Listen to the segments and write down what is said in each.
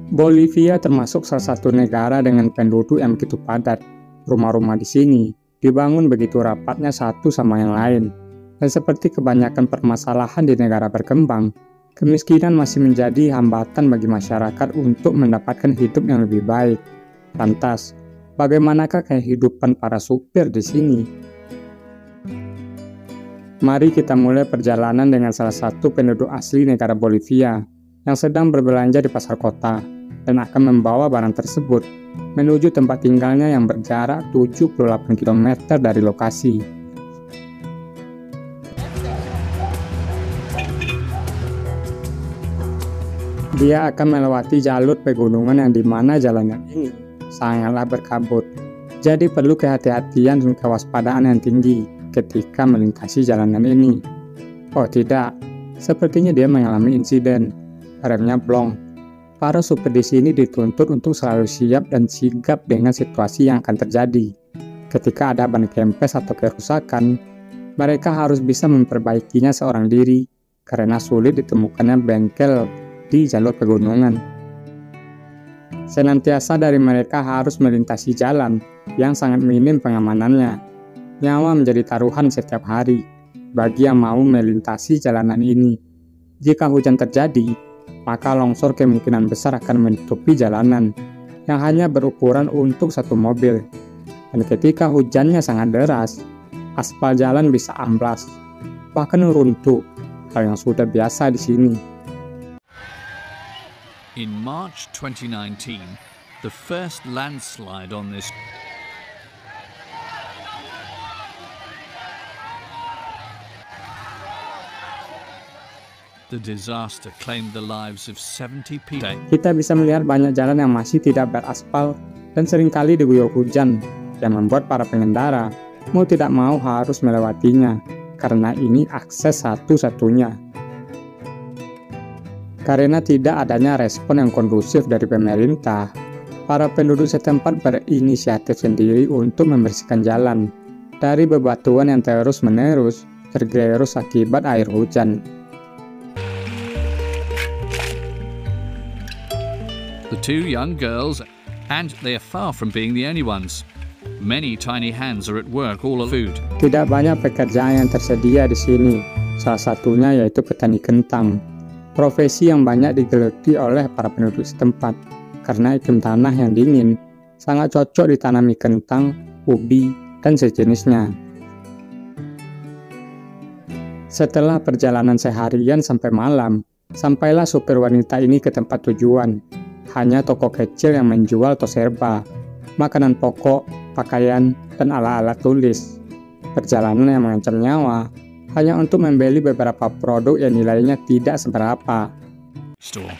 Bolivia termasuk salah satu negara dengan penduduk yang begitu padat. Rumah-rumah di sini dibangun begitu rapatnya satu sama yang lain. Dan seperti kebanyakan permasalahan di negara berkembang, kemiskinan masih menjadi hambatan bagi masyarakat untuk mendapatkan hidup yang lebih baik. Lantas, bagaimanakah kehidupan para supir di sini? Mari kita mulai perjalanan dengan salah satu penduduk asli negara Bolivia yang sedang berbelanja di pasar kota dan akan membawa barang tersebut menuju tempat tinggalnya yang berjarak 78 km dari lokasi. Dia akan melewati jalur pegunungan yang dimana jalanan ini sangatlah berkabut. Jadi perlu kehati-hatian dan kewaspadaan yang tinggi ketika melintasi jalanan ini. Oh tidak, sepertinya dia mengalami insiden. Remnya blong. Para supir di sini dituntut untuk selalu siap dan sigap dengan situasi yang akan terjadi. Ketika ada ban kempes atau kerusakan, mereka harus bisa memperbaikinya seorang diri karena sulit ditemukannya bengkel di jalur pegunungan. Senantiasa dari mereka harus melintasi jalan yang sangat minim pengamanannya. Nyawa menjadi taruhan setiap hari bagi yang mau melintasi jalanan ini. Jika hujan terjadi, maka longsor kemungkinan besar akan menutupi jalanan yang hanya berukuran untuk satu mobil. Dan ketika hujannya sangat deras, aspal jalan bisa amblas, bahkan runtuh, hal yang sudah biasa di sini. In March 2019, the first landslide on this The disaster claimed the lives of 70 people. Kita bisa melihat banyak jalan yang masih tidak beraspal dan seringkali diguyur hujan, yang membuat para pengendara mau tidak mau harus melewatinya, karena ini akses satu-satunya. Karena tidak adanya respon yang kondusif dari pemerintah, para penduduk setempat berinisiatif sendiri untuk membersihkan jalan dari bebatuan yang terus-menerus tergerus akibat air hujan. The two young girls, and they are far from being the only ones. Many tiny hands are at work all along food. Tidak banyak pekerjaan yang tersedia di sini. Salah satunya yaitu petani kentang. Profesi yang banyak digeluti oleh para penduduk setempat karena iklim tanah yang dingin sangat cocok ditanami kentang, ubi, dan sejenisnya. Setelah perjalanan seharian sampai malam, sampailah supir wanita ini ke tempat tujuan. Hanya toko kecil yang menjual toserba, makanan pokok, pakaian, dan alat-alat tulis. Perjalanan yang mengancam nyawa hanya untuk membeli beberapa produk yang nilainya tidak seberapa. Store.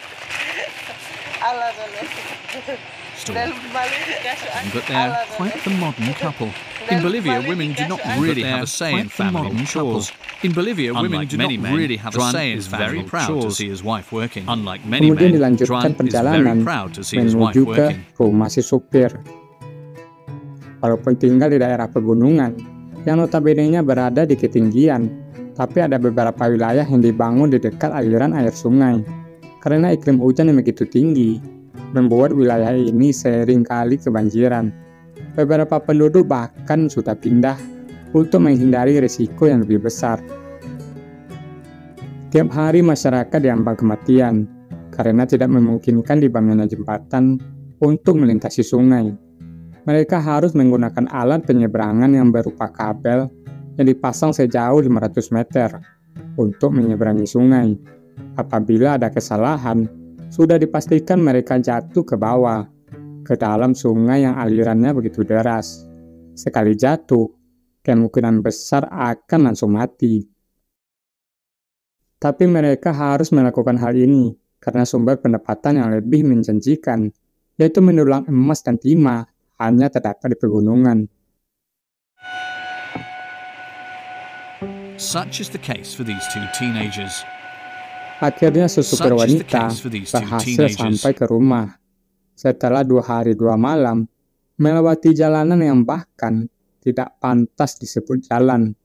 But they're quite the modern couple. In Bolivia, women do not really have a say in family chores. In Bolivia, women do not really have a say in family chores. Kemudian dilanjutkan perjalanan menuju ke rumah si supir. Walaupun tinggal di daerah pegunungan, yang notabene-nya berada di ketinggian, tapi ada beberapa wilayah yang dibangun di dekat aliran air sungai. Karena iklim hujan yang begitu tinggi, membuat wilayah ini seringkali kebanjiran. Beberapa penduduk bahkan sudah pindah untuk menghindari risiko yang lebih besar. Tiap hari masyarakat diambang kematian karena tidak memungkinkan dibangunnya jembatan untuk melintasi sungai. Mereka harus menggunakan alat penyeberangan yang berupa kabel yang dipasang sejauh 500 meter untuk menyeberangi sungai. Apabila ada kesalahan, sudah dipastikan mereka jatuh ke bawah, ke dalam sungai yang alirannya begitu deras. Sekali jatuh, kemungkinan besar akan langsung mati. Tapi mereka harus melakukan hal ini karena sumber pendapatan yang lebih menjanjikan, yaitu mendulang emas dan timah, hanya terdapat di pegunungan. Such is the case for these two teenagers. Akhirnya supir wanita berhasil sampai ke rumah. Setelah 2 hari 2 malam, melewati jalanan yang bahkan tidak pantas disebut jalan,